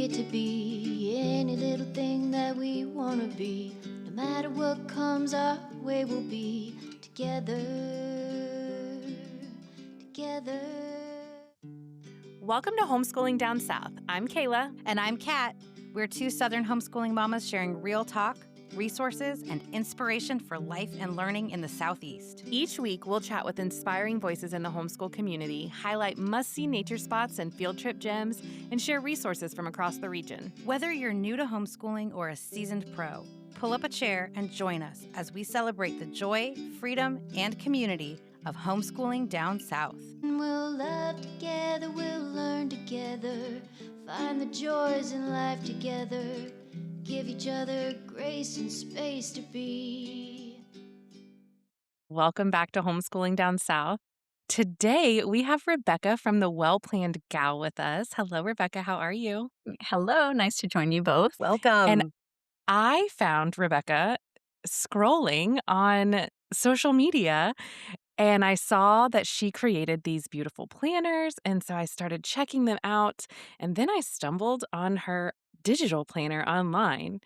get to be any little thing that we want to be. No matter what comes our way, we'll be together, together. Welcome to Homeschooling Down South. I'm Kayla. And I'm Kat. We're two Southern homeschooling mamas sharing real talk, resources, and inspiration for life and learning in the Southeast. Each week, we'll chat with inspiring voices in the homeschool community, highlight must-see nature spots and field trip gems, and share resources from across the region. Whether you're new to homeschooling or a seasoned pro, pull up a chair and join us as we celebrate the joy, freedom, and community of homeschooling down south. We'll laugh together, we'll learn together, find the joys in life together, give each other grace and space to be. Welcome back to Homeschooling Down South. Today, we have Rebecca from the Well-Planned Gal with us. Hello, Rebecca. How are you? Hello, nice to join you both. Welcome. And I found Rebecca scrolling on social media, and I saw that she created these beautiful planners, and so I started checking them out, and then I stumbled on her digital planner online.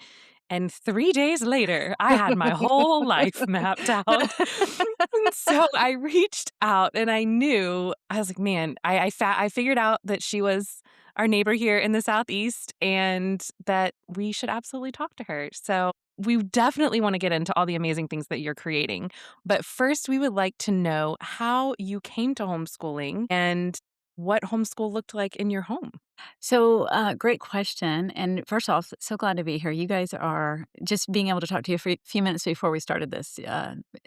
And 3 days later, I had my whole life mapped out. And so I reached out and I was like, man, I figured out that she was our neighbor here in the Southeast and that we should absolutely talk to her. So we definitely want to get into all the amazing things that you're creating. But first, we would like to know how you came to homeschooling and what homeschool looked like in your home. So, great question. And first off, so glad to be here. You guys are just being able to talk to you for a few minutes before we started this,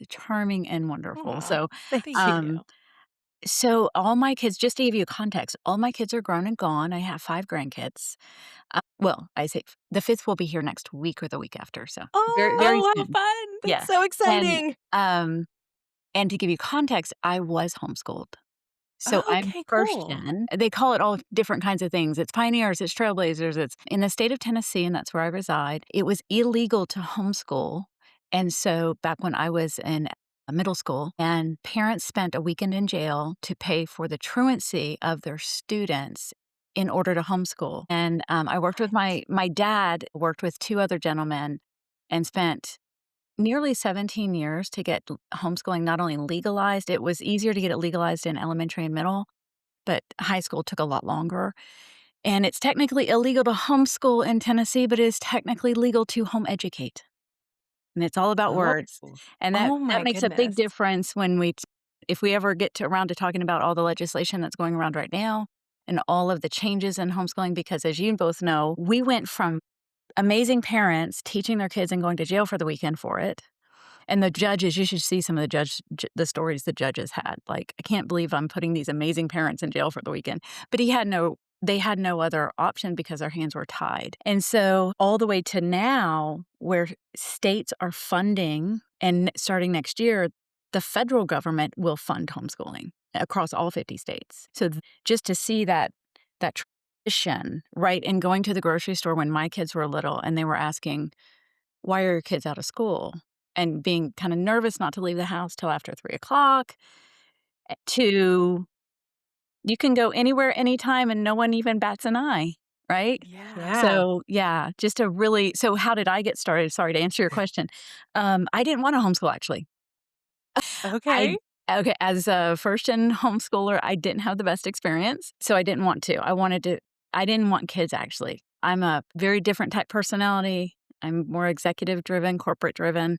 charming and wonderful. Aw, So, thank you. so all my kids, just to give you context, all my kids are grown and gone. I have 5 grandkids. Well, I say the 5th will be here next week or the week after. So, very, very Oh, how soon. fun. Yeah. That's so exciting. And to give you context, I was homeschooled. So Oh, I'm okay, first cool. gen. They call it all different kinds of things. It's pioneers, it's trailblazers, it's in the state of Tennessee, and that's where I reside. It was illegal to homeschool. And so back when I was in middle school, and parents spent a weekend in jail to pay for the truancy of their students in order to homeschool. And I worked with my dad, worked with 2 other gentlemen, and spent nearly 17 years to get homeschooling not only legalized, it was easier to get it legalized in elementary and middle, but high school took a lot longer. And it's technically illegal to homeschool in Tennessee, but it is technically legal to home educate. And it's all about words. Oh. And Oh that my makes a big goodness. difference when if we ever get around to talking about all the legislation that's going around right now and all of the changes in homeschooling, because as you both know, we went from amazing parents teaching their kids and going to jail for the weekend for it. And the judges, you should see some of the stories the judges had. Like, I can't believe I'm putting these amazing parents in jail for the weekend. But they had no other option because their hands were tied. And so all the way to now, where states are funding, and starting next year, the federal government will fund homeschooling across all 50 states. So just to see that transition, right? And going to the grocery store when my kids were little and they were asking, why are your kids out of school? And being kind of nervous not to leave the house till after 3:00, to you can go anywhere, anytime, and no one even bats an eye, right? Yeah. So, yeah, so how did I get started? Sorry to answer your question. I didn't want to homeschool, actually. Okay. Okay, as a first-gen homeschooler, I didn't have the best experience, so I didn't want to. I didn't want kids, actually. I'm a very different type personality. I'm more executive-driven, corporate-driven,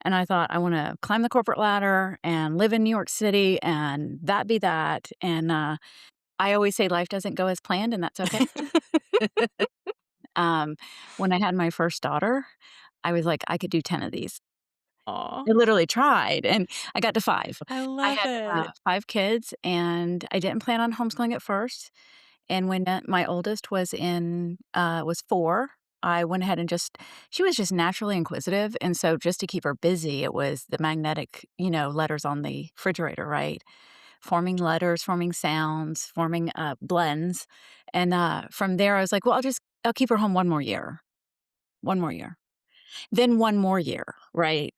and I thought, I wanna climb the corporate ladder and live in New York City, and that be that, and, I always say life doesn't go as planned, and that's okay. When I had my first daughter, I was like, I could do 10 of these. Aw, I literally tried, and I got to 5. I I love had, it. 5 kids, and I didn't plan on homeschooling at first, and when, my oldest was 4, I went ahead and she was just naturally inquisitive, and so just to keep her busy, it was the magnetic, letters on the refrigerator, right? Forming letters, forming sounds, forming, blends, and, from there, I was like, "Well, I'll keep her home 1 more year. 1 more year." Then 1 more year, right?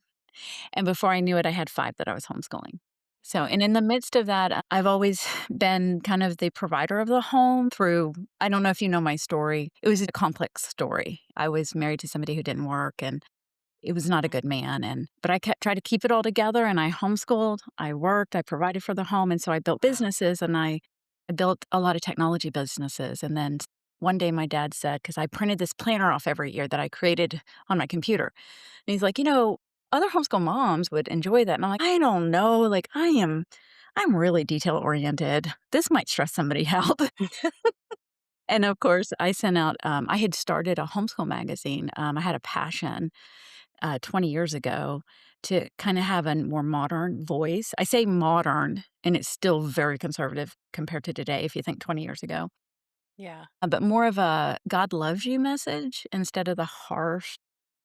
And before I knew it, I had 5 that I was homeschooling. So, and in the midst of that, I've always been kind of the provider of the home through, I don't know if you know my story. It was a complex story. I was married to somebody who didn't work and it was not a good man. But I kept trying to keep it all together and I homeschooled, I worked, I provided for the home. And so I built businesses and I built a lot of technology businesses. And then one day my dad said, because I printed this planner off every year that I created on my computer. And he's like, other homeschool moms would enjoy that. And I'm like, I don't know. Like, I'm really detail oriented. This might stress somebody out. And of course, I sent out, I had started a homeschool magazine. I had a passion 20 years ago to kind of have a more modern voice. I say modern, and it's still very conservative compared to today if you think 20 years ago, Yeah. but more of a God loves you message instead of the harsh,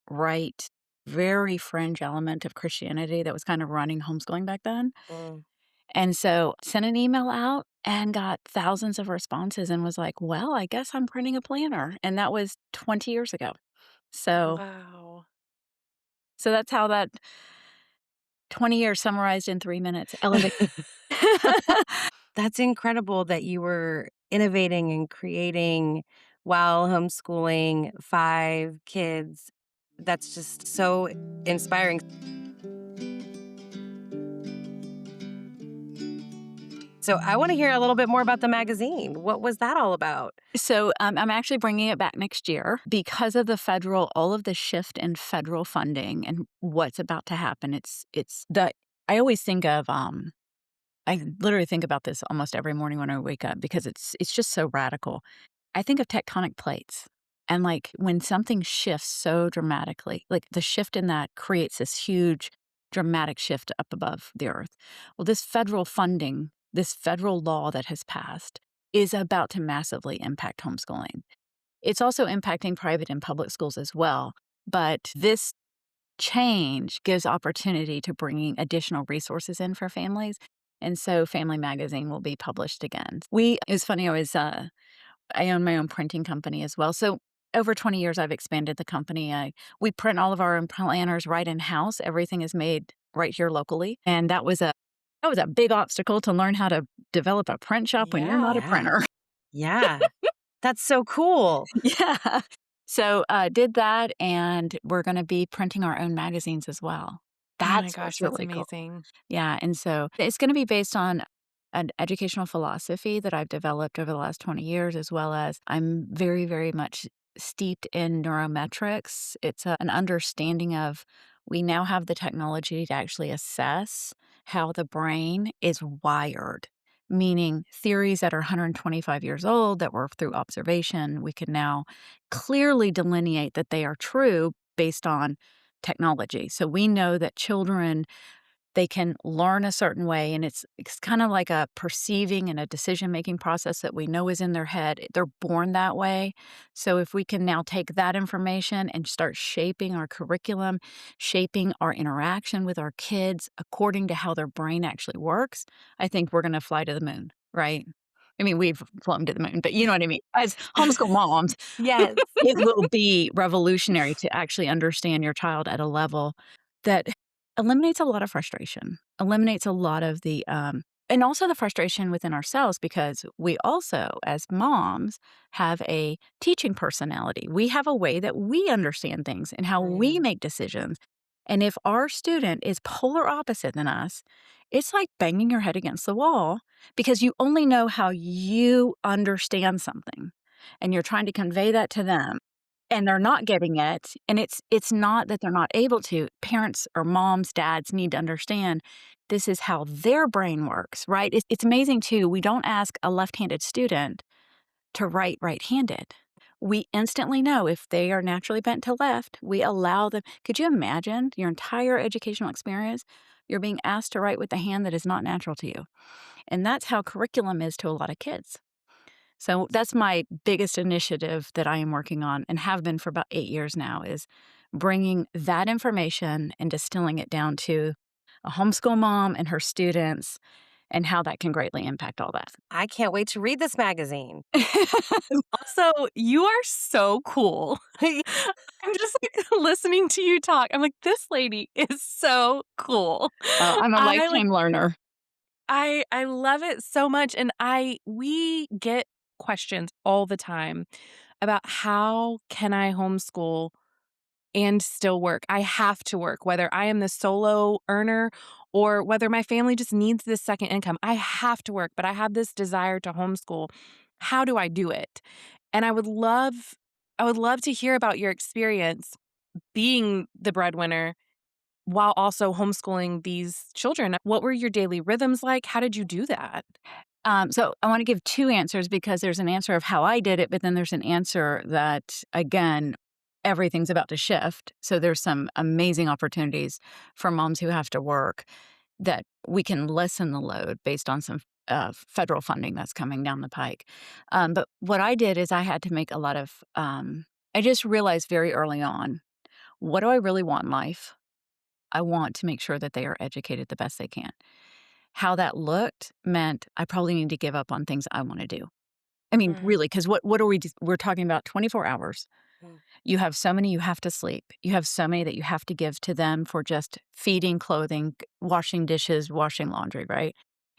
right, very fringe element of Christianity that was kind of running homeschooling back then. Mm. And so sent an email out and got thousands of responses and was like, well, I guess I'm printing a planner. And that was 20 years ago. So, Wow. so that's how that 20 years summarized in 3 minutes. Elevate. That's incredible that you were innovating and creating while homeschooling 5 kids. That's just so inspiring. So I want to hear a little bit more about the magazine. What was that all about? So I'm actually bringing it back next year because of all of the shift in federal funding and what's about to happen. I always think of, I literally think about this almost every morning when I wake up because it's just so radical. I think of tectonic plates. And like when something shifts so dramatically, like the shift in that creates this huge dramatic shift up above the earth. Well, this federal funding, this federal law that has passed is about to massively impact homeschooling. It's also impacting private and public schools as well. But this change gives opportunity to bringing additional resources in for families. And so Family Magazine will be published again. It's funny, I own my own printing company as well. So over 20 years, I've expanded the company. We print all of our own planners right in-house. Everything is made right here locally. And that was a big obstacle to learn how to develop a print shop when you're not a Yeah. printer. Yeah. That's so cool. Yeah. So did that, and we're going to be printing our own magazines as well. Oh my That's gosh, what's that's really cool. amazing. Yeah, and so it's going to be based on an educational philosophy that I've developed over the last 20 years, as well as I'm very, very much steeped in neurometrics. It's an understanding of we now have the technology to actually assess how the brain is wired, meaning theories that are 125 years old that were through observation, we can now clearly delineate that they are true based on technology. So we know that children, they can learn a certain way, and it's kind of like a perceiving and a decision-making process that we know is in their head. They're born that way. So if we can now take that information and start shaping our curriculum, shaping our interaction with our kids according to how their brain actually works, I think we're gonna fly to the moon, right? I mean, we've flown to the moon, but you know what I mean. As homeschool moms, Yes. it will be revolutionary to actually understand your child at a level that eliminates a lot of frustration, eliminates a lot of and also the frustration within ourselves because we also, as moms, have a teaching personality. We have a way that we understand things and how we Right. make decisions. And if our student is polar opposite than us, it's like banging your head against the wall because you only know how you understand something and you're trying to convey that to them and they're not getting it, and it's not that they're not able to. Parents or moms, dads need to understand this is how their brain works, right? It's amazing too. We don't ask a left-handed student to write right-handed. We instantly know if they are naturally bent to left, we allow them. Could you imagine your entire educational experience? You're being asked to write with the hand that is not natural to you. And that's how curriculum is to a lot of kids. So that's my biggest initiative that I am working on and have been for about 8 years now is bringing that information and distilling it down to a homeschool mom and her students and how that can greatly impact all that. I can't wait to read this magazine. Also, you are so cool. I'm just like listening to you talk. I'm like, this lady is so cool. I'm a I like lifetime learner. I love it so much, and we get questions all the time about how can I homeschool and still work. I have to work, whether I am the solo earner or whether my family just needs this second income. I have to work, but I have this desire to homeschool. How do I do it? And I would love to hear about your experience being the breadwinner while also homeschooling these children. What were your daily rhythms like? How did you do that? So I want to give two answers because there's an answer of how I did it, but then there's an answer that, again, everything's about to shift. So there's some amazing opportunities for moms who have to work that we can lessen the load based on some federal funding that's coming down the pike. But what I did is I had to make a lot of, I just realized very early on, what do I really want in life? I want to make sure that they are educated the best they can. How that looked meant I probably need to give up on things I wanna do. I mean, really, because what are we just we're talking about 24 hours. Mm. You have so many you have to sleep. You have so many that you have to give to them for just feeding, clothing, washing dishes, washing laundry, right?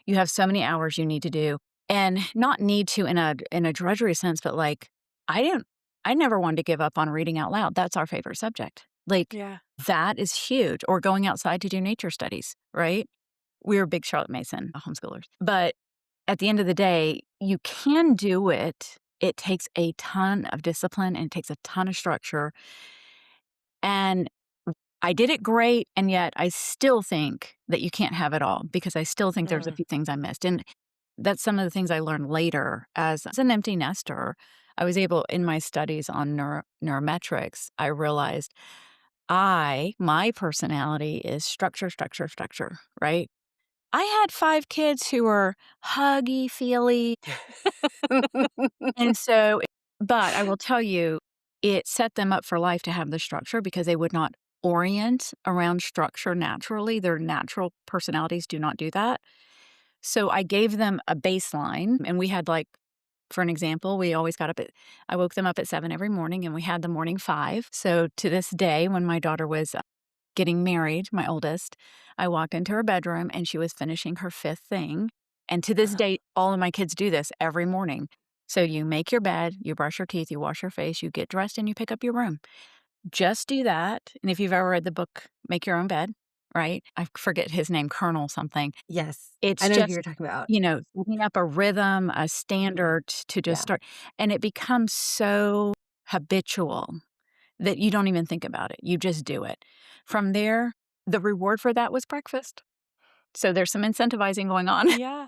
You have so many hours you need to do, and not need to in a drudgery sense, but, like, I never wanted to give up on reading out loud. That's our favorite subject. Like, Yeah. that is huge, or going outside to do nature studies, right? We're big Charlotte Mason homeschoolers. But at the end of the day, you can do it. It takes a ton of discipline and it takes a ton of structure. And I did it great. And yet I still think that you can't have it all because I still think there's a few things I missed. And that's some of the things I learned later as an empty nester. I was able, in my studies on neurometrics, I realized my personality is structure, structure, structure, right? I had 5 kids who were huggy, feely, and so but I will tell you, it set them up for life to have the structure because they would not orient around structure naturally. Their natural personalities do not do that. So I gave them a baseline, and we had, like, for an example, we always got up at I woke them up at 7 every morning, and we had the morning 5. So to this day, when my daughter was getting married, my oldest, I walked into her bedroom and she was finishing her 5th thing. And to this day, all of my kids do this every morning. So you make your bed, you brush your teeth, you wash your face, you get dressed, and you pick up your room. Just do that. And if you've ever read the book, Make Your Own Bed, right? I forget his name, Colonel something. Yes. I It's know who just, you're talking about. setting up a rhythm, a standard to just Yeah. start. And it becomes so habitual that you don't even think about it. You just do it. From there, the reward for that was breakfast. So there's some incentivizing going on. Yeah.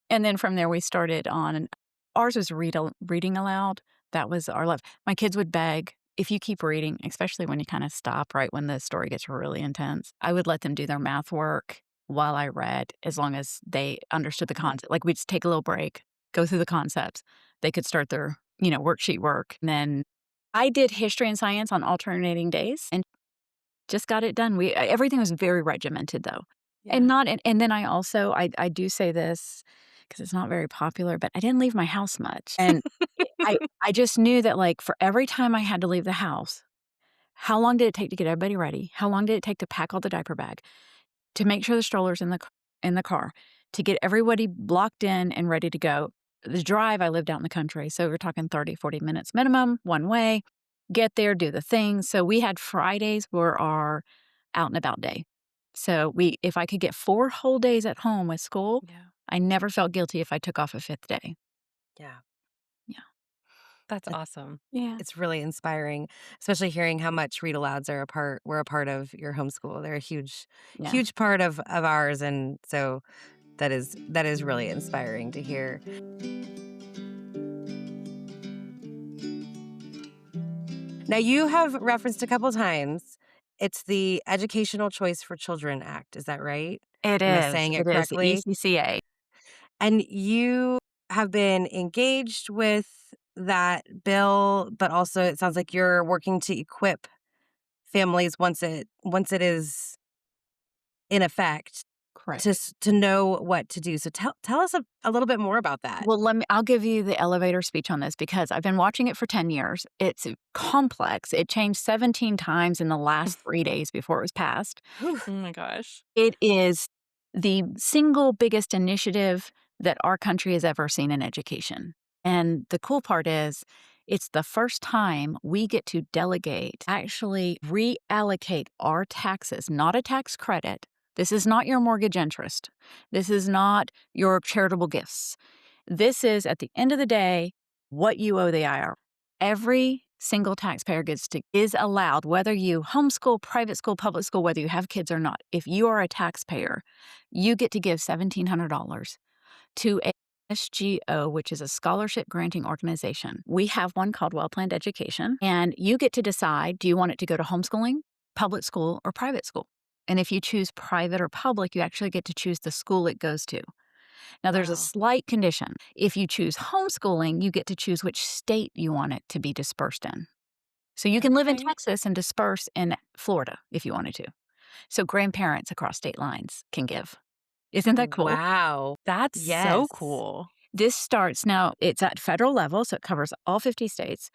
And then from there, we started on ours was reading aloud. That was our love. My kids would beg, if you keep reading, especially when you kind of stop right when the story gets really intense, I would let them do their math work while I read, as long as they understood the concept. Like, we'd just take a little break, go through the concepts. They could start their, worksheet work. And then I did history and science on alternating days and just got it done. Everything was very regimented, though. And not and then I do say this because it's not very popular, but I didn't leave my house much. And I just knew that, like, for every time I had to leave the house, how long did it take to get everybody ready? How long did it take to pack all the diaper bag, to make sure the stroller's in the car, to get everybody blocked in and ready to go? The drive, I lived out in the country, so we're talking 30, 40 minutes minimum one way. Get there, do the thing. So we had Fridays were our out and about day. So if I could get 4 whole days at home with school, Yeah. I never felt guilty if I took off a 5th day. Yeah. Yeah. That's awesome. Yeah. It's really inspiring, especially hearing how much read alouds were a part of your homeschool. They're a Yeah. huge part of ours. And so that is really inspiring to hear. Now, you have referenced a couple times, it's the Educational Choice for Children Act. Is that right? It Am I is. saying it It is the correctly? ECCA. And you have been engaged with that bill, but also it sounds like you're working to equip families once it is in effect to Correct. to know what to do. So tell us a little bit more about that. Well, I'll give you the elevator speech on this because I've been watching it for 10 years. It's complex. It changed 17 times in the last 3 days before it was passed. Whew. Oh my gosh. It is the single biggest initiative that our country has ever seen in education. And the cool part is, it's the first time we get to delegate, actually reallocate our taxes, not a tax credit. This is not your mortgage interest. This is not your charitable gifts. This is, at the end of the day, what you owe the IRS. Every single taxpayer is allowed, whether you homeschool, private school, public school, whether you have kids or not. If you are a taxpayer, you get to give $1,700 to a SGO, which is a scholarship granting organization. We have one called Well Planned Education, and you get to decide, do you want it to go to homeschooling, public school, or private school? And if you choose private or public, you actually get to choose the school it goes to. Now, there's a Wow. slight condition. If you choose homeschooling, you get to choose which state you want it to be dispersed in. So you can live in Okay. Texas and disperse in Florida if you wanted to. So grandparents across state lines can give. Isn't that cool? Wow. That's so Yes. cool. This starts now, it's at federal level, so it covers all 50 states.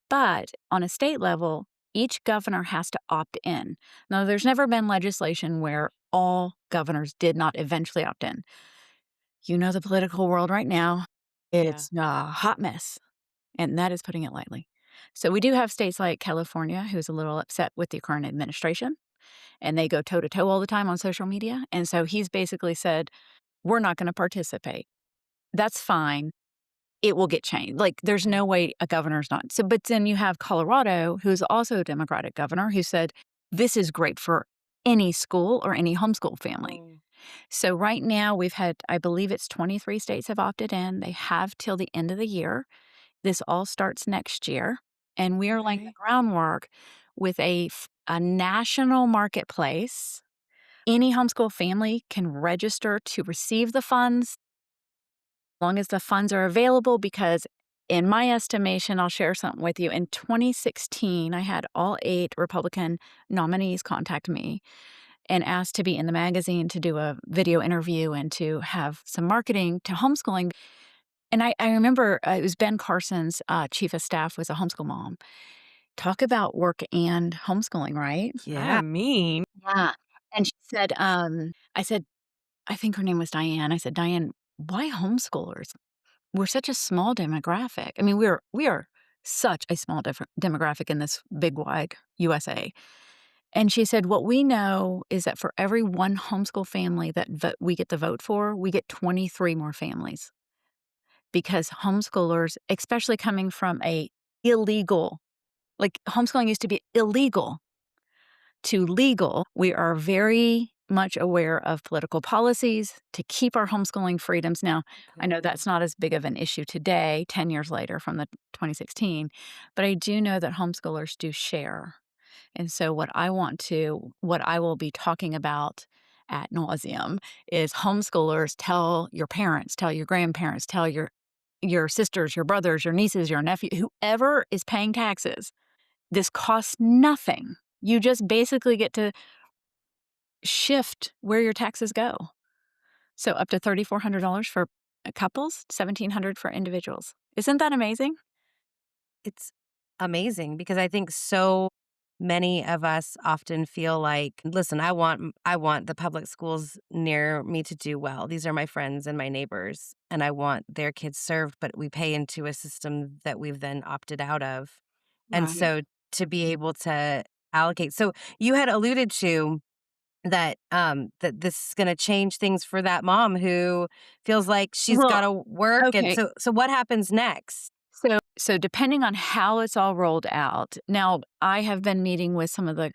But on a state level, each governor has to opt in. Now, there's never been legislation where all governors did not eventually opt in. You know the political world right now, Yeah. it's a hot mess, and that is putting it lightly. So we do have states like California, who's a little upset with the current administration, and they go toe to toe all the time on social media. And so he's basically said, we're not going to participate. That's fine. It will get changed. Like, there's no way a governor's not. So, but then you have Colorado, who's also a Democratic governor, who said, this is great for any school or any homeschool family. Mm. So right now we've had, I believe it's 23 states have opted in. They have till the end of the year. This all starts next year. And we are laying the Okay. groundwork with a national marketplace. Any homeschool family can register to receive the funds as long as the funds are available, because in my estimation, I'll share something with you. In 2016, I had all 8 Republican nominees contact me and asked to be in the magazine to do a video interview and to have some marketing to homeschooling. And I remember it was Ben Carson's chief of staff was a homeschool mom. Talk about work and homeschooling, right? Yeah. Yeah. And she said, I said, I think her name was Diane. I said, Diane, why homeschoolers? We're such a small demographic. I mean, we are such a small demographic in this big, wide USA. And she said, what we know is that for every one homeschool family that we get the vote for, we get 23 more families. Because homeschoolers, especially coming from a illegal, like homeschooling used to be illegal to legal, we are very much aware of political policies to keep our homeschooling freedoms. Now, I know that's not as big of an issue today, 10 years later from the 2016, but I do know that homeschoolers do share. And so what I will be talking about at nauseum is homeschoolers, tell your parents, tell your grandparents, tell your sisters, your brothers, your nieces, your nephew, whoever is paying taxes. This costs nothing. You just basically get to shift where your taxes go. So up to $3,400 for couples, $1,700 for individuals. Isn't that amazing? It's amazing because I think so many of us often feel like, listen, I want the public schools near me to do well. These are my friends and my neighbors, and I want their kids served, but we pay into a system that we've then opted out of. And Right. so to be able to allocate. So you had alluded to that that this is going to change things for that mom who feels like she's got Well, to work, and okay. so what happens next? So depending on how it's all rolled out, now I have been meeting with some of the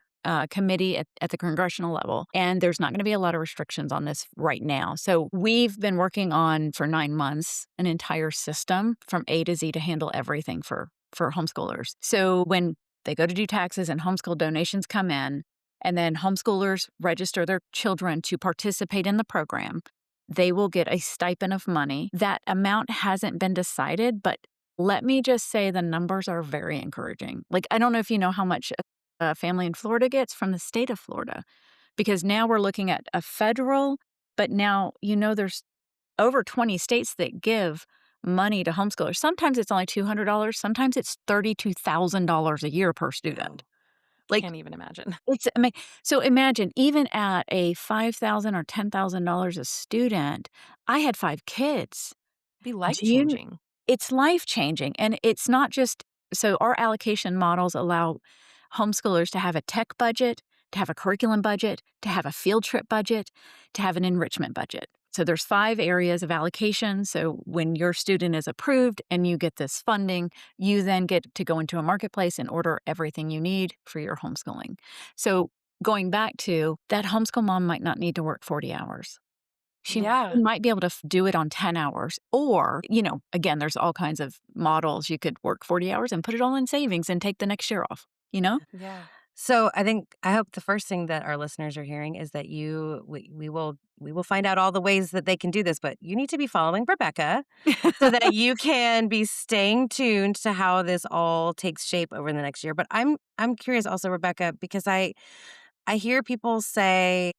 committee at the congressional level, and there's not going to be a lot of restrictions on this right now. So we've been working on for 9 months an entire system from A to Z to handle everything for homeschoolers. So when they go to do taxes and homeschool donations come in, and then homeschoolers register their children to participate in the program, they will get a stipend of money. That amount hasn't been decided, but let me just say the numbers are very encouraging. Like, I don't know if you know how much a family in Florida gets from the state of Florida, because now we're looking at a federal, but now, there's over 20 states that give money to homeschoolers. Sometimes it's only $200, sometimes it's $32,000 a year per student. Like, Can't even imagine. so imagine even at a $5,000 or $10,000 a student, I had 5 kids. Be Do you life-changing. It's life-changing, and it's not just so our allocation models allow homeschoolers to have a tech budget, to have a curriculum budget, to have a field trip budget, to have an enrichment budget. So there's 5 areas of allocation. So when your student is approved and you get this funding, you then get to go into a marketplace and order everything you need for your homeschooling. So going back to that, homeschool mom might not need to work 40 hours. She Yeah. might be able to do it on 10 hours. Or, again, there's all kinds of models. You could work 40 hours and put it all in savings and take the next year off, Yeah. So I hope the first thing that our listeners are hearing is that we will find out all the ways that they can do this, but you need to be following Rebecca so that you can be staying tuned to how this all takes shape over the next year. But I'm curious also, Rebecca, because I hear people say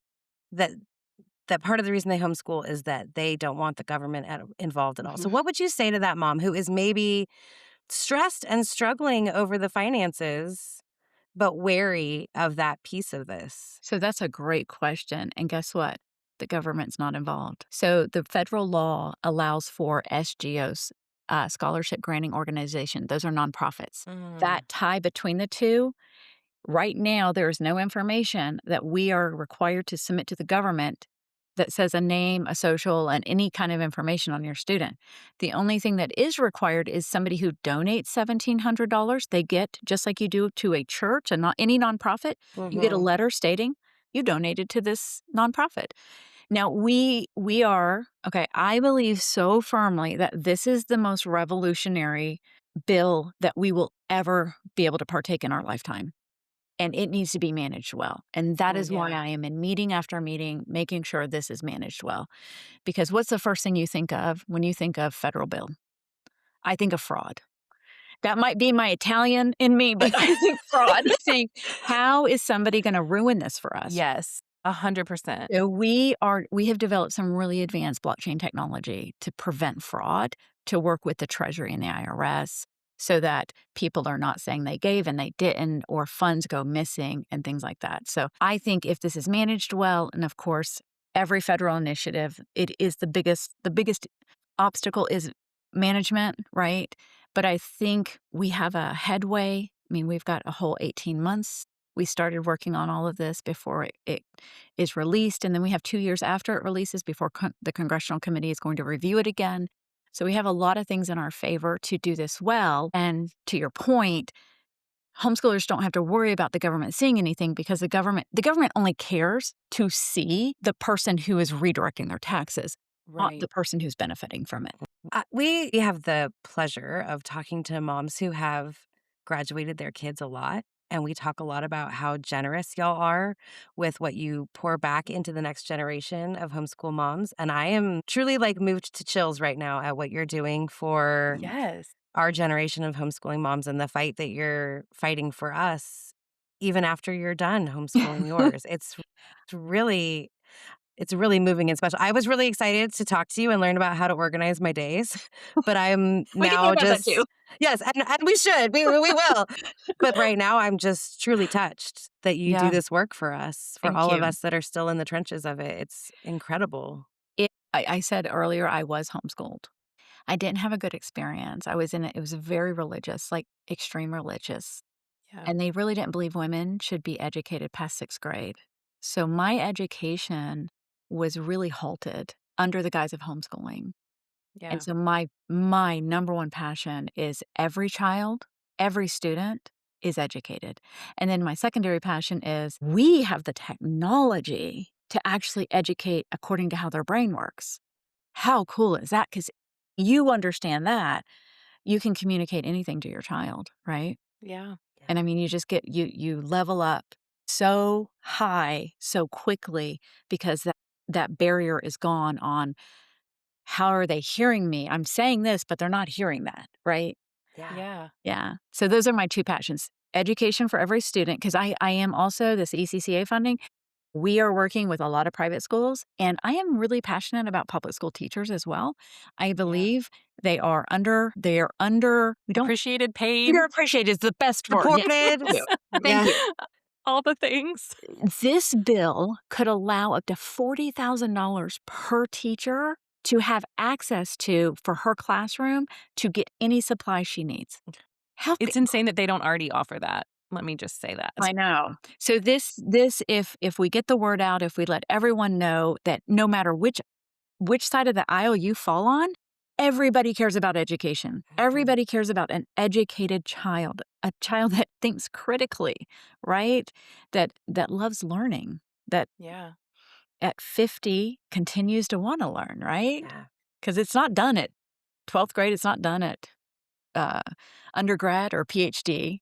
that part of the reason they homeschool is that they don't want the government involved at all. So Mhm. what would you say to that mom who is maybe stressed and struggling over the finances, but wary of that piece of this? So that's a great question. And guess what? The government's not involved. So the federal law allows for SGOs, scholarship granting organization. Those are nonprofits. Mm. That tie between the two, right now, there is no information that we are required to submit to the government that says a name, a social, and any kind of information on your student. The only thing that is required is somebody who donates $1,700. They get, just like you do to a church and not any nonprofit, you get a Mhm. letter stating you donated to this nonprofit. Now we are okay. I believe so firmly that this is the most revolutionary bill that we will ever be able to partake in our lifetime. And it needs to be managed well. And that is why Yeah. I am in meeting after meeting making sure this is managed well. Because what's the first thing you think of when you think of federal bill? I think of fraud. That might be my Italian in me, but I think fraud. I think, how is somebody going to ruin this for us? Yes. 100%. So we have developed some really advanced blockchain technology to prevent fraud, to work with the Treasury and the IRS so that people are not saying they gave and they didn't, or funds go missing and things like that. So I think if this is managed well, and of course, every federal initiative, it is the biggest obstacle is management, right? But I think we have a headway. I mean, we've got a whole 18 months. We started working on all of this before it is released. And then we have 2 years after it releases before the Congressional Committee is going to review it again. So we have a lot of things in our favor to do this well. And to your point, homeschoolers don't have to worry about the government seeing anything because the government only cares to see the person who is redirecting their taxes, not the Right. person who's benefiting from it. We have the pleasure of talking to moms who have graduated their kids a lot. And we talk a lot about how generous y'all are with what you pour back into the next generation of homeschool moms. And I am truly moved to chills right now at what you're doing for Yes. our generation of homeschooling moms and the fight that you're fighting for us, even after you're done homeschooling yours. Really it's really moving and special. I was really excited to talk to you and learn about how to organize my days, but I'm We can talk now about that too. just yes, and we should. We will. But right now I'm just truly touched that you do Yeah. this work for us, for Thank all of you. us that are still in the trenches of it. It's incredible. I said earlier I was homeschooled. I didn't have a good experience. It was very religious, like extreme religious. Yeah. And they really didn't believe women should be educated past 6th grade. So my education was really halted under the guise of homeschooling. And Yeah. so my number one passion is every child, every student is educated. And then my secondary passion is we have the technology to actually educate according to how their brain works. How cool is that? Because you understand that, you can communicate anything to your child, right? Yeah. And I mean, you just you level up so high so quickly because that barrier is gone on how are they hearing me? I'm saying this, but they're not hearing that, right? Yeah. Yeah. So those are my 2 passions. Education for every student, because I am also this ECCA funding. We are working with a lot of private schools, and I am really passionate about public school teachers as well. I Yeah. believe they are under we don't Appreciated, paid. underappreciated is the best word. Yeah. Supported. Thank you. Thank Yeah. you. All the things. This bill could allow up to $40,000 per teacher to have access to for her classroom to get any supplies she needs. How It's insane that they don't already offer that. Let me just say that. I know. So this if we get the word out, if we let everyone know that no matter which side of the aisle you fall on, everybody cares about education. Everybody cares about an educated child, a child that thinks critically, right? That loves learning, that Yeah. at 50 continues to want to learn, right? Yeah. Because it's not done at 12th grade. It's not done at undergrad or PhD.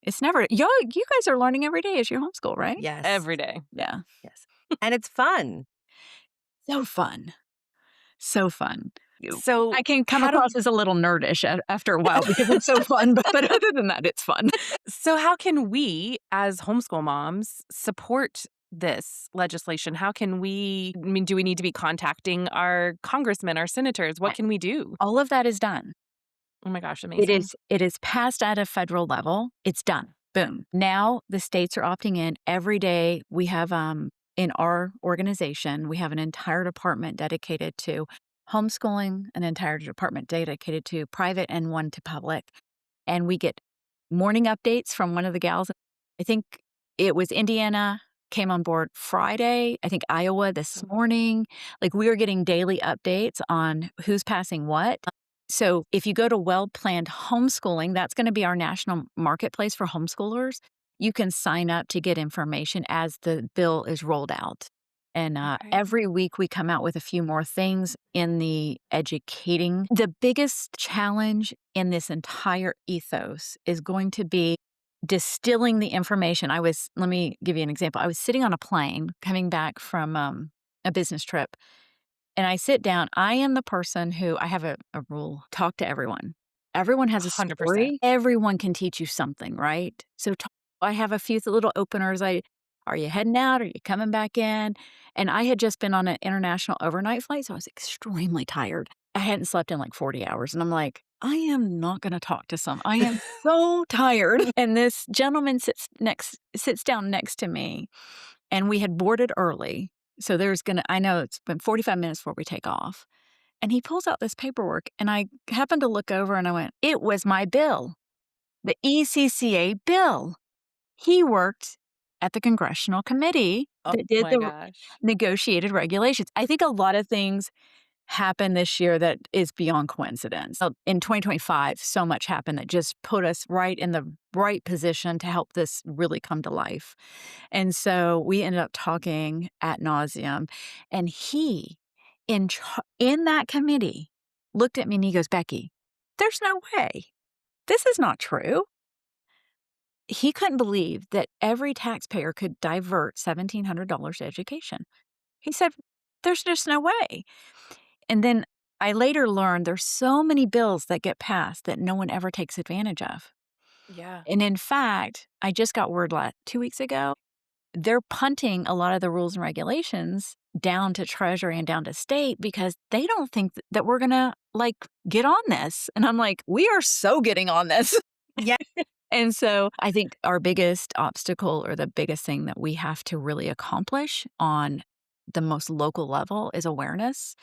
It's never, you guys are learning every day as you homeschool, right? Yes. Every day. Yeah. Yes. And it's fun. So fun. So fun. So I can come how do- across as a little nerdish after a while because it's so fun, but other than that, it's fun. So how can we as homeschool moms support this legislation? How can we, I mean, do we need to be contacting our congressmen, our senators? What can we do? All of that is done. Oh my gosh, amazing. It is passed at a federal level. It's done. Boom. Now the states are opting in. Every day we have in our organization, we have an entire department dedicated to homeschooling, an entire department dedicated to private and one to public. And we get morning updates from one of the gals. I think it was Indiana came on board Friday. I think Iowa this morning. Like we are getting daily updates on who's passing what. So if you go to Well Planned Homeschooling, that's going to be our national marketplace for homeschoolers. You can sign up to get information as the bill is rolled out. And every week we come out with a few more things in the educating. The biggest challenge in this entire ethos is going to be distilling the information. Let me give you an example. I was sitting on a plane coming back from a business trip. And I sit down. I am the person who I have a rule: talk to everyone. Everyone has a 100%. story. Everyone can teach you something, right? So I have a few little openers. Are you heading out? Are you coming back in? And I had just been on an international overnight flight, so I was extremely tired. I hadn't slept in like 40 hours. And I'm like, I am not going to talk to I am so tired. And this gentleman sits down next to me, and we had boarded early. So I know it's been 45 minutes before we take off. And he pulls out this paperwork, and I happened to look over and I went, it was my bill, the ECCA bill. He worked at the congressional committee that did my the gosh. negotiated regulations. I think a lot of things happened this year that is beyond coincidence. In 2025, so much happened that just put us right in the right position to help this really come to life. And so we ended up talking ad nauseum, and he, in that committee, looked at me and he goes, Becky, there's no way. This is not true. He couldn't believe that every taxpayer could divert $1,700 to education. He said, there's just no way. And then I later learned there's so many bills that get passed that no one ever takes advantage of. Yeah. And in fact, I just got word 2 weeks ago, they're punting a lot of the rules and regulations down to Treasury and down to state because they don't think that we're going to get on this. And I'm like, we are so getting on this. Yeah. And so I think our biggest obstacle, or the biggest thing that we have to really accomplish on the most local level, is awareness.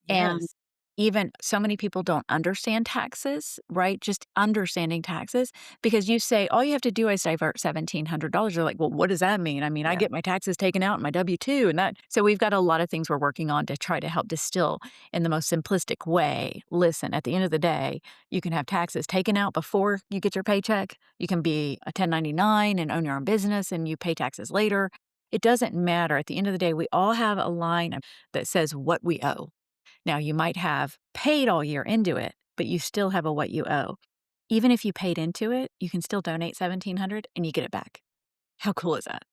And Yes. even so many people don't understand taxes, right? Just understanding taxes, because you say, all you have to do is divert $1,700. They're like, well, what does that mean? I mean, I get my taxes taken out in my W-2 and that. So we've got a lot of things we're working on to try to help distill in the most simplistic way. Listen, at the end of the day, you can have taxes taken out before you get your paycheck. You can be a 1099 and own your own business and you pay taxes later. It doesn't matter. At the end of the day, we all have a line that says what we owe. Now, you might have paid all year into it, but you still have a what you owe. Even if you paid into it, you can still donate $1,700 and you get it back. How cool is that?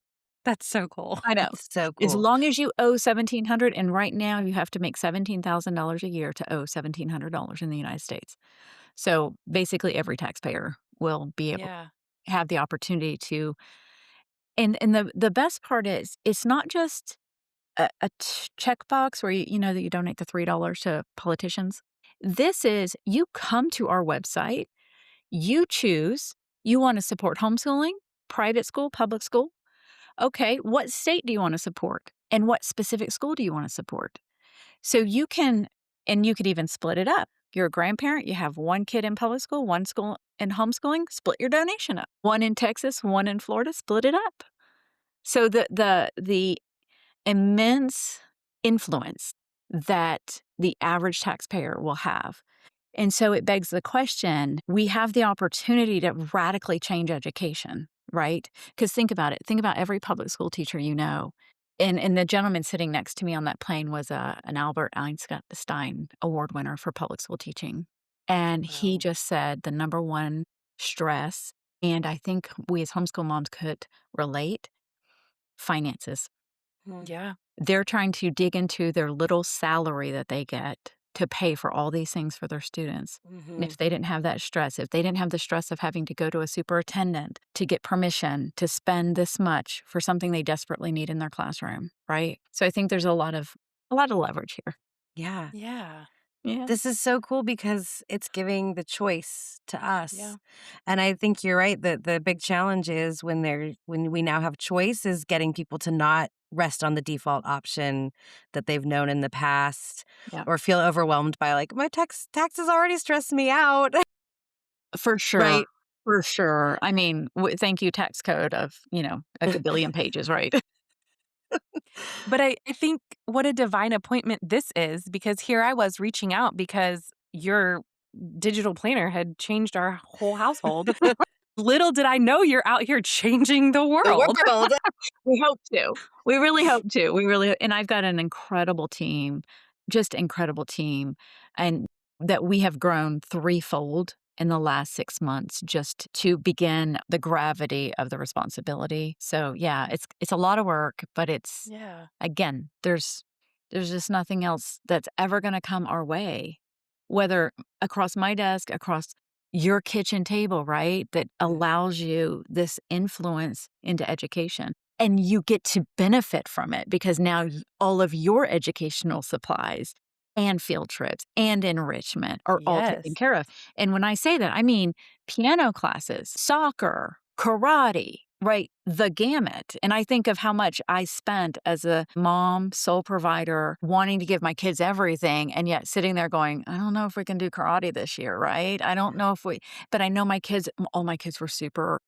That's so cool. I know. That's so As cool. long as you owe $1,700, and right now you have to make $17,000 a year to owe $1,700 in the United States. So basically every taxpayer will be able to have the opportunity to. And the best part is it's not just a checkbox where you know that you donate the $3 to politicians. This is, you come to our website, you choose, you want to support homeschooling, private school, public school. Okay, what state do you want to support? And what specific school do you want to support? So you can, and you could even split it up. You're a grandparent, you have one kid in public school, one school in homeschooling, split your donation up. One in Texas, one in Florida, split it up. So the immense influence that the average taxpayer will have. And so it begs the question, we have the opportunity to radically change education, right? Because think about it. Think about every public school teacher you know. And the gentleman sitting next to me on that plane was an Albert Einstein Award winner for public school teaching. And he Wow. just said the number one stress, and I think we as homeschool moms could relate, finances. Hmm. Yeah. They're trying to dig into their little salary that they get to pay for all these things for their students. And Mhm. if they didn't have that stress, if they didn't have the stress of having to go to a superintendent to get permission to spend this much for something they desperately need in their classroom, right? So I think there's a lot of leverage here. Yeah. Yeah. Yeah. This is so cool because it's giving the choice to Yeah. us. And I think you're right that the big challenge is when we now have choice is getting people to not rest on the default option that they've known in the past Yeah. or feel overwhelmed by like my taxes already stress me out. For sure. Right. For sure. I mean, thank you, tax code of, a gabillion pages, right? But I think what a divine appointment this is, because here I was reaching out because your digital planner had changed our whole household. Little did I know you're out here changing the The world. world. We hope to. We really hope to. We really, and I've got an incredible team, just incredible team, and that we have grown threefold in the last 6 months just to begin the gravity of the responsibility. So yeah, it's a lot of work, but it's Yeah. again, there's just nothing else that's ever going to come our way, whether across my desk, across your kitchen table, right? That allows you this influence into education. And you get to benefit from it because now all of your educational supplies and field trips and enrichment are all taken Yes. care of. And when I say that, I mean piano classes, soccer, karate, right? The gamut. And I think of how much I spent as a mom, sole provider, wanting to give my kids everything, and yet sitting there going, I don't know if we can do karate this year, right? I don't know if but I know all my kids were super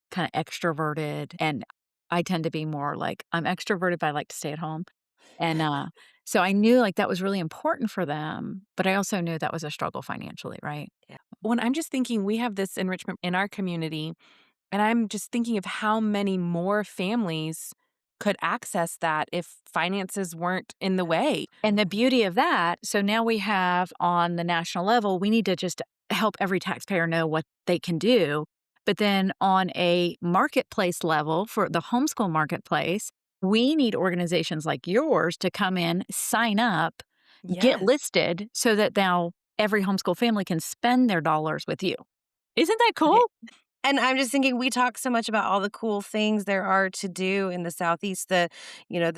kind of extroverted. And I tend to be more like, I'm extroverted, but I like to stay at home. And so I knew like that was really important for them, but I also knew that was a struggle financially, right? Yeah. When I'm just thinking we have this enrichment in our community, and I'm just thinking of how many more families could access that if finances weren't in the way. And the beauty of that, so now we have on the national level, we need to just help every taxpayer know what they can do. But then on a marketplace level for the homeschool marketplace, we need organizations like yours to come in, sign up, get Yes. listed so that now every homeschool family can spend their dollars with you. Isn't that Right. cool? And I'm just thinking we talk so much about all the cool things there are to do in the Southeast, the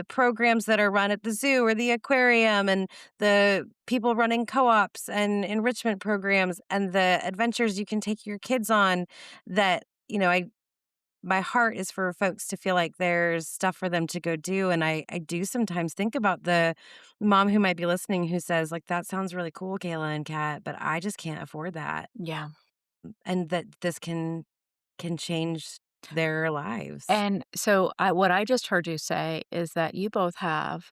programs that are run at the zoo or the aquarium and the people running co-ops and enrichment programs and the adventures you can take your kids on that, I my heart is for folks to feel like there's stuff for them to go do. And I do sometimes think about the mom who might be listening who says, like, that sounds really cool, Kayla and Kat, but I just can't afford that. Yeah. And that this can change their lives. And so what I just heard you say is that you both have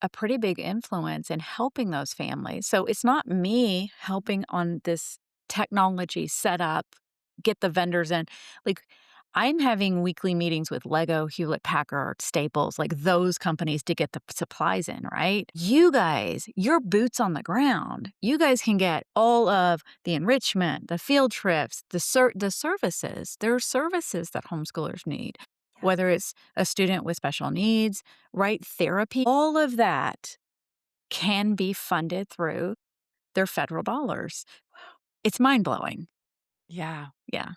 a pretty big influence in helping those families. So it's not me helping on this technology setup, get the vendors in. Like I'm having weekly meetings with Lego, Hewlett Packard, Staples, like those companies to get the supplies in, right? You guys, your boots on the ground. You guys can get all of the enrichment, the field trips, the services. There are services that homeschoolers need, Yeah. whether it's a student with special needs, right? Therapy, all of that can be funded through their federal dollars. It's mind blowing. Yeah. Yeah.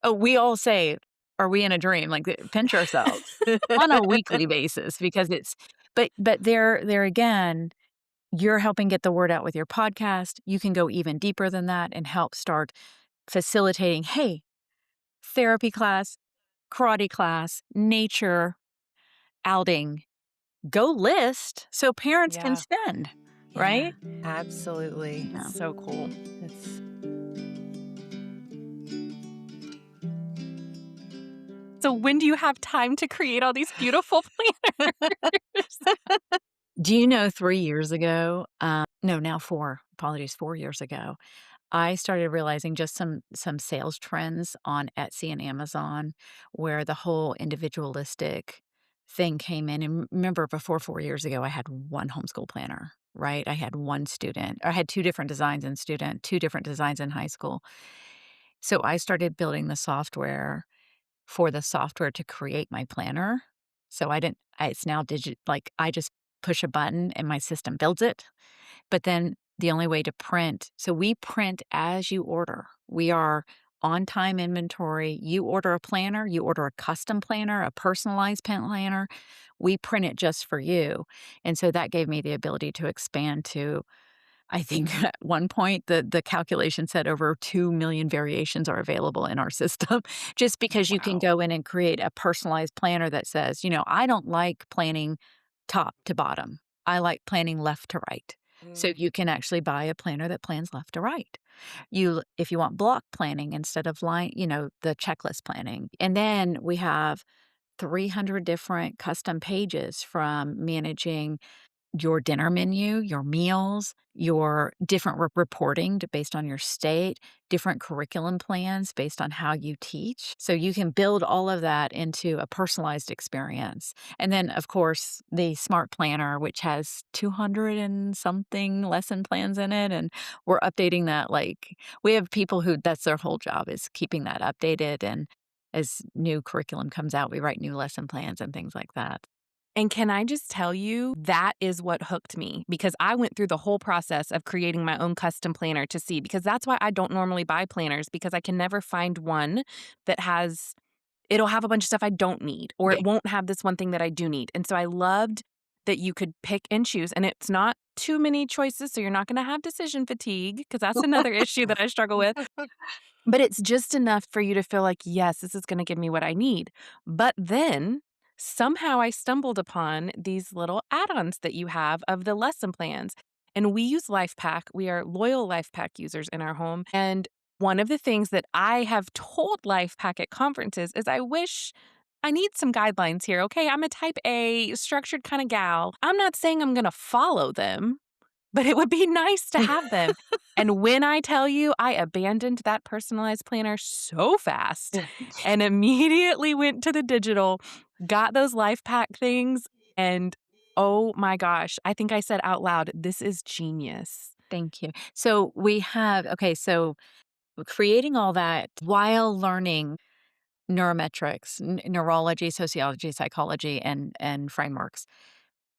Oh, we all say, are we in a dream? Like pinch ourselves on a weekly basis because but there again, you're helping get the word out with your podcast. You can go even deeper than that and help start facilitating, hey, therapy class, karate class, nature, outing, go list so parents can Yeah. spend, Yeah, right? absolutely. Yeah. So cool. It's So when do you have time to create all these beautiful planners? Do you know 3 years ago, no, now 4, apologies, 4 years ago, I started realizing just some sales trends on Etsy and Amazon where the whole individualistic thing came in. And remember, before 4 years ago, I had one homeschool planner, right? I had one student. I had 2 different designs in student, 2 different designs in high school. So I started building the software for the software to create my planner. So it's now like I just push a button and my system builds it. But then the only way to print, so we print as you order. We are on time inventory. You order a planner, you order a custom planner, a personalized pen planner. We print it just for you. And so that gave me the ability to expand to, I think at one point the calculation said over 2 million variations are available in our system just because you can Wow. go in and create a personalized planner that says, I don't like planning top to bottom. I like planning left to right. So mm, you can actually buy a planner that plans left to right. If you want block planning instead of the checklist planning. And then we have 300 different custom pages from managing your dinner menu, your meals, your different reporting based on your state, different curriculum plans based on how you teach. So you can build all of that into a personalized experience. And then, of course, the Smart Planner, which has 200 and something lesson plans in it. And we're updating that. Like, we have people who that's their whole job is keeping that updated. And as new curriculum comes out, we write new lesson plans and things like that. And can I just tell you, that is what hooked me because I went through the whole process of creating my own custom planner to see, because that's why I don't normally buy planners because I can never find one that it'll have a bunch of stuff I don't need, or Yeah. it won't have this one thing that I do need. And so I loved that you could pick and choose, and it's not too many choices. So you're not going to have decision fatigue because that's another issue that I struggle with. But it's just enough for you to feel like, yes, this is going to give me what I need. But then somehow I stumbled upon these little add ons that you have of the lesson plans. And we use LifePack. We are loyal LifePack users in our home. And one of the things that I have told LifePack at conferences is I need some guidelines here. Okay, I'm a type A, structured kind of gal. I'm not saying I'm going to follow them, but it would be nice to have them. And when I tell you, I abandoned that personalized planner so fast and immediately went to the digital, got those life pack things, and oh my gosh, I think I said out loud, this is genius. Thank you. So so creating all that while learning neurometrics, neurology, sociology, psychology, and frameworks,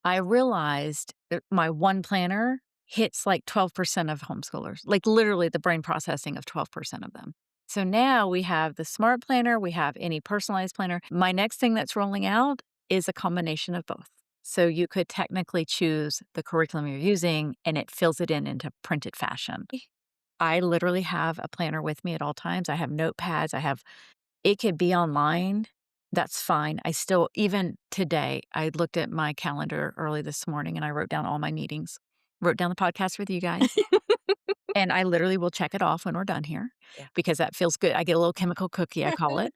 I realized that my one planner hits like 12% of homeschoolers, like literally the brain processing of 12% of them. So now we have the smart planner, we have any personalized planner. My next thing that's rolling out is a combination of both. So you could technically choose the curriculum you're using and it fills it in into printed fashion. I literally have a planner with me at all times. I have notepads. It could be online. That's fine. Even today, I looked at my calendar early this morning and I wrote down all my meetings, wrote down the podcast with you guys. And I literally will check it off when we're done here yeah. because that feels good. I get a little chemical cookie, I call it,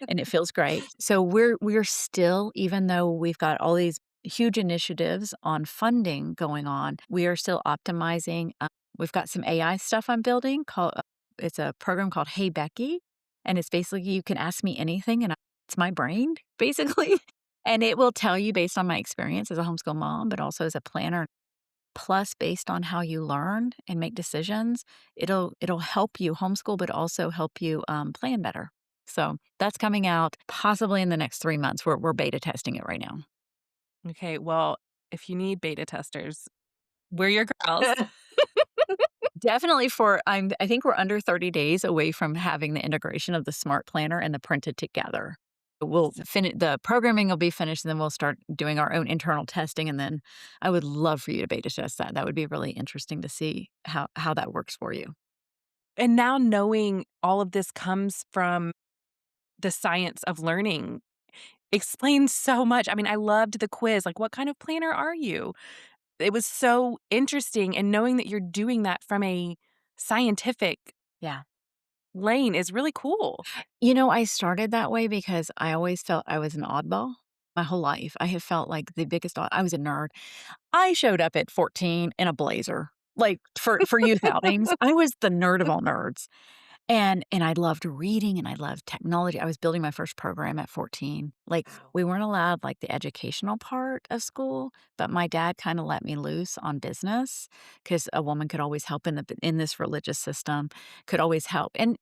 and it feels great. So we're still, even though we've got all these huge initiatives on funding going on, we are still optimizing. We've got some AI stuff I'm building called it's a program called Hey Becky, and it's basically you can ask me anything, and it's my brain basically, and it will tell you based on my experience as a homeschool mom, but also as a planner. Plus, based on how you learn and make decisions, it'll help you homeschool, but also help you plan better. So that's coming out possibly in the next 3 months. We're beta testing it right now. Okay, well, if you need beta testers, we're your girls. Definitely I think we're under 30 days away from having the integration of the smart planner and the printed together. We'll finish the programming will be finished and then we'll start doing our own internal testing and then I would love for you to beta test that. That would be really interesting to see how that works for you. And now knowing all of this comes from the science of learning, explained so much. I mean, I loved the quiz. Like, what kind of planner are you? It was so interesting, and knowing that you're doing that from a scientific Yeah. lane is really cool. I started that way because I always felt I was an oddball my whole life. I have felt like the biggest I was a nerd. I showed up at 14 in a blazer, like, for youth outings. I was the nerd of all nerds. And I loved reading and I loved technology. I was building my first program at 14. Like, Wow. we weren't allowed, like, the educational part of school, but my dad kinda let me loose on business because a woman could always help in this religious system, could always help. And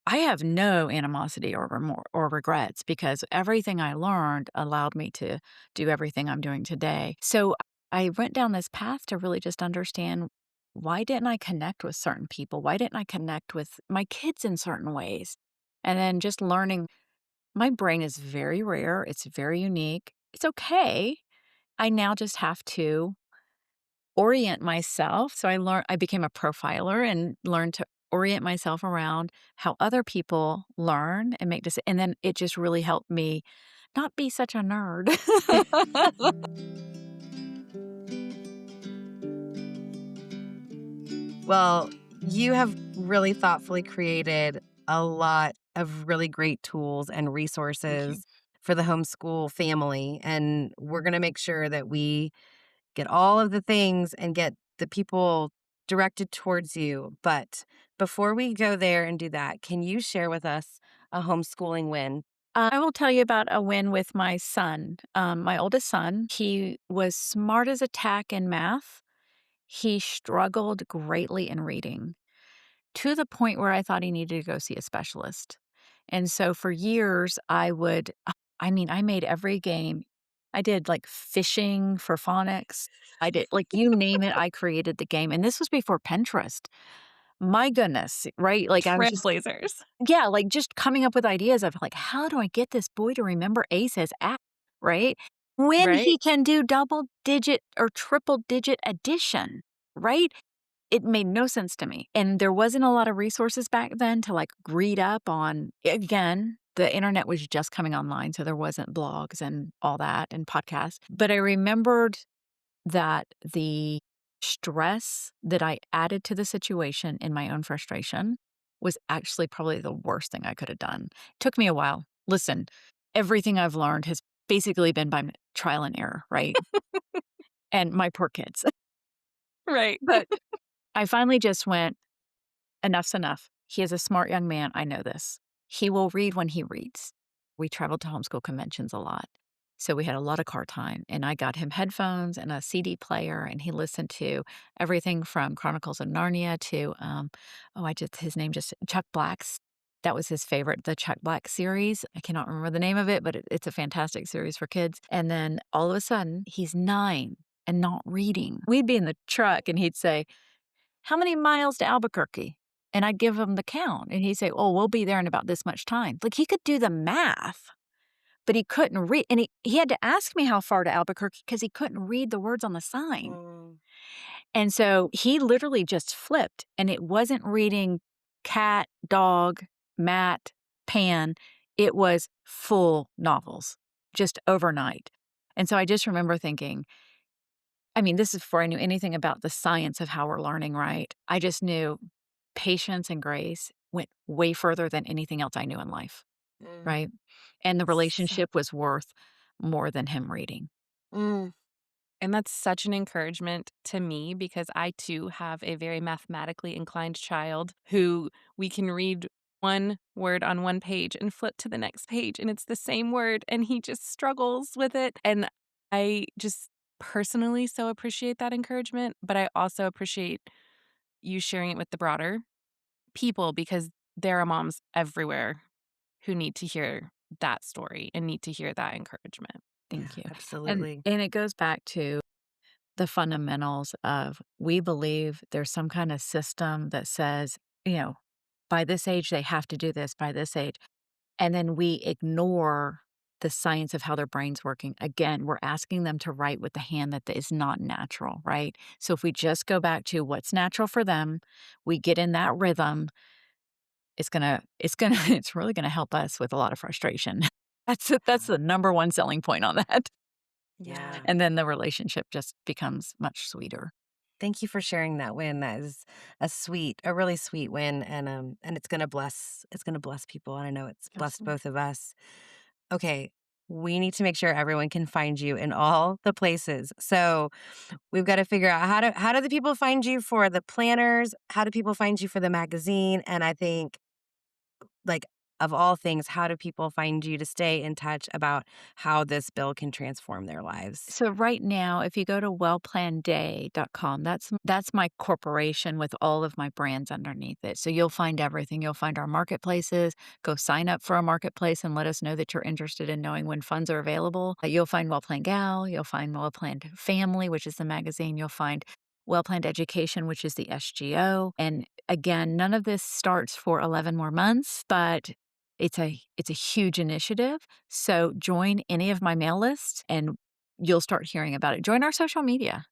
I have no animosity or remorse or regrets because everything I learned allowed me to do everything I'm doing today. So I went down this path to really just understand, why didn't I connect with certain people? Why didn't I connect with my kids in certain ways? And then just learning, my brain is very rare, it's very unique. It's okay. I now just have to orient myself. So I became a profiler and learned to orient myself around how other people learn and make decisions. And then it just really helped me not be such a nerd. Well, you have really thoughtfully created a lot of really great tools and Thank you. resources for the homeschool family. And we're going to make sure that we get all of the things and get the people directed towards you. But before we go there and do that, can you share with us a homeschooling win? I will tell you about a win with my son, my oldest son. He was smart as a tack in math. He struggled greatly in reading, to the point where I thought he needed to go see a specialist. And so for years, I made every game. I did like fishing for phonics. I did, like, you name it, I created the game. And this was before Pinterest. My goodness, right? Like, I was just, Trailblazers. yeah, like, just coming up with ideas of, like, how do I get this boy to remember A says act, right? When Right? he can do double digit or triple digit addition, right? It made no sense to me, and there wasn't a lot of resources back then to, like, read up on. Again, the internet was just coming online, so there wasn't blogs and all that and podcasts, but I remembered that the stress that I added to the situation in my own frustration was actually probably the worst thing I could have done. Took me a while. Listen, everything I've learned has basically been by trial and error, right? And my poor kids. Right. But I finally just went, enough's enough. He is a smart young man. I know this. He will read when he reads. We traveled to homeschool conventions a lot. So we had a lot of car time, and I got him headphones and a CD player, and he listened to everything from Chronicles of Narnia to, his name just, Chuck Black's. That was his favorite, the Chuck Black series. I cannot remember the name of it, but it's a fantastic series for kids. And then all of a sudden, he's 9 and not reading. We'd be in the truck, and he'd say, "How many miles to Albuquerque?" And I'd give him the count, and he'd say, "Oh, we'll be there in about this much time." Like, he could do the math, but he couldn't read, and he had to ask me how far to Albuquerque because he couldn't read the words on the sign. Mm. And so he literally just flipped, and it wasn't reading cat, dog, mat, pan. It was full novels, just overnight. And so I just remember thinking, I mean, this is before I knew anything about the science of how we're learning, right? I just knew patience and grace went way further than anything else I knew in life, Mm. right? And the So- relationship was worth more than him reading. mm. And that's such an encouragement to me because I too have a very mathematically inclined child who we can read one word on one page and flip to the next page and it's the same word and he just struggles with it. And I just personally so appreciate that encouragement, but I also appreciate you sharing it with the broader people because there are moms everywhere who need to hear that story and need to hear that encouragement. Thank Yeah, you. And absolutely. and it goes back to the fundamentals of, we believe there's some kind of system that says, by this age they have to do this, by this age. And then we ignore the science of how their brain's working. Again, we're asking them to write with the hand that is not natural, right? So if we just go back to what's natural for them, we get in that rhythm, it's really gonna help us with a lot of frustration. That's the number one selling point on that. Yeah. And then the relationship just becomes much sweeter. Thank you for sharing that win. That is a really sweet win, and it's gonna bless people, and I know it's blessed Absolutely. both of us. Okay, we need to make sure everyone can find you in all the places. So we've got to figure out how do the people find you for the planners? How do people find you for the magazine? And I think, like, of all things, how do people find you to stay in touch about how this bill can transform their lives? So right now, if you go to wellplannedday.com, that's my corporation with all of my brands underneath it. So you'll find everything. You'll find our marketplaces. Go sign up for a marketplace and let us know that you're interested in knowing when funds are available. You'll find Well Planned Gal. You'll find Well Planned Family, which is the magazine. You'll find Well Planned Education, which is the SGO. And again, none of this starts for 11 more months, but it's a huge initiative. So join any of my mail lists and you'll start hearing about it. Join our social media.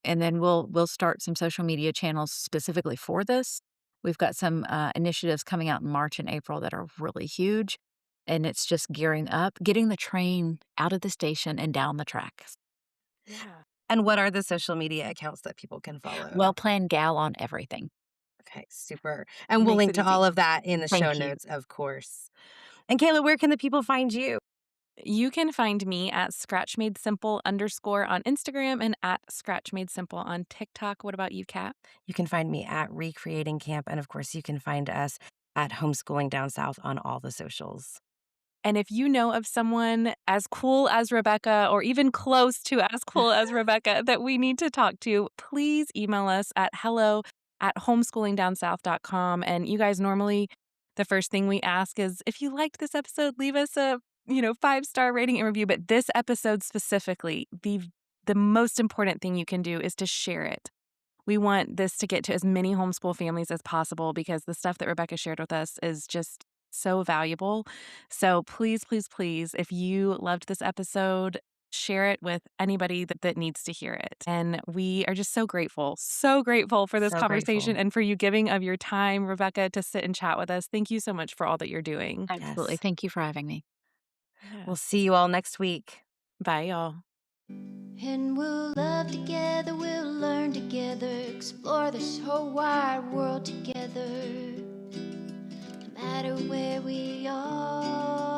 And then we'll start some social media channels specifically for this. We've got some initiatives coming out in March and April that are really huge. And it's just gearing up, getting the train out of the station and down the tracks. Yeah. And what are the social media accounts that people can follow? Well Planned Gal on everything. Okay, super. And we'll Makes link it to easy. all of that in the show Thank you. notes, of course. And Kayla, where can the people find you? You can find me at scratchmadesimple _ on Instagram and at scratchmadesimple on TikTok. What about you, Kat? You can find me at Recreating Camp. And of course, you can find us at Homeschooling Down South on all the socials. And if you know of someone as cool as Rebecca or even close to as cool as Rebecca that we need to talk to, please email us at hello@homeschoolingdownsouth.com. And you guys, normally the first thing we ask is if you liked this episode, leave us a 5-star rating and review. But this episode specifically, the most important thing you can do is to share it. We want this to get to as many homeschool families as possible because the stuff that Rebecca shared with us is just so valuable. So please, please, please, if you loved this episode, share it with anybody that needs to hear it. And we are just so grateful for this So conversation grateful. and for you giving of your time, Rebecca, to sit and chat with us. Thank you so much for all that you're doing. Absolutely. Yes. Thank you for having me. We'll see you all next week. Bye, y'all. And we'll love together, we'll learn together, explore this whole wide world together. No matter where we are.